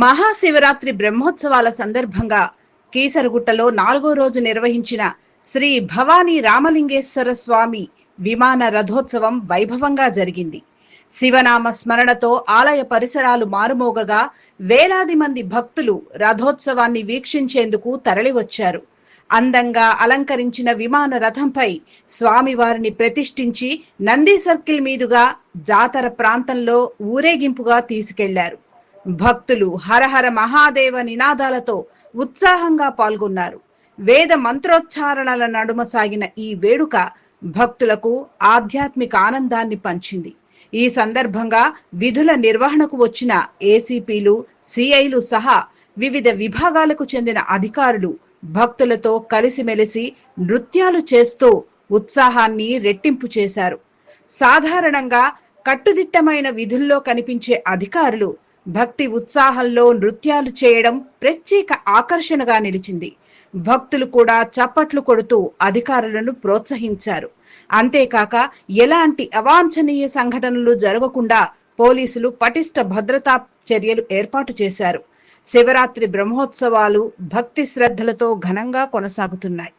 మహాశివరాత్రి బ్రహ్మోత్సవాల సందర్భంగా కీసరగుట్టలో 4వ రోజు నిర్వహించిన శ్రీ భవానీ రామలింగేశ్వర స్వామి విమాన రథోత్సవం వైభవంగా జరిగింది. శివనామ స్మరణతో ఆలయ పరిసరాలు మారుమోగగా వేలాది మంది భక్తులు రథోత్సవాన్ని వీక్షించేందుకు తరలివచ్చారు. అందంగా అలంకరించిన విమాన రథంపై స్వామివారిని ప్రతిష్ఠించి నంది సర్కిల్ మీదుగా జాతర ప్రాంతంలో ఊరేగింపుగా తీసుకెళ్లారు. భక్తులు హరహర మహాదేవ నినాదాలతో ఉత్సాహంగా పాల్గొన్నారు. వేద మంత్రోచ్చారణల నడుమ సాగిన ఈ వేడుక భక్తులకు ఆధ్యాత్మిక ఆనందాన్ని పంచింది. ఈ సందర్భంగా విధుల నిర్వహణకు వచ్చిన ఏసీపీలు, సిఐలు సహా వివిధ విభాగాలకు చెందిన అధికారులు భక్తులతో కలిసిమెలిసి నృత్యాలు చేస్తూ ఉత్సాహాన్ని రెట్టింపు చేశారు. సాధారణంగా కట్టుదిట్టమైన విధుల్లో కనిపించే అధికారులు భక్తి ఉత్సాహంలో నృత్యాలు చేయడం ప్రత్యేక ఆకర్షణగా నిలిచింది. భక్తులు కూడా చప్పట్లు కొడుతూ అధికారులను ప్రోత్సహించారు. అంతేకాక ఎలాంటి అవాంఛనీయ సంఘటనలు జరగకుండా పోలీసులు పటిష్ట భద్రతా చర్యలు ఏర్పాటు చేశారు. శివరాత్రి బ్రహ్మోత్సవాలు భక్తి శ్రద్ధలతో ఘనంగా కొనసాగుతున్నాయి.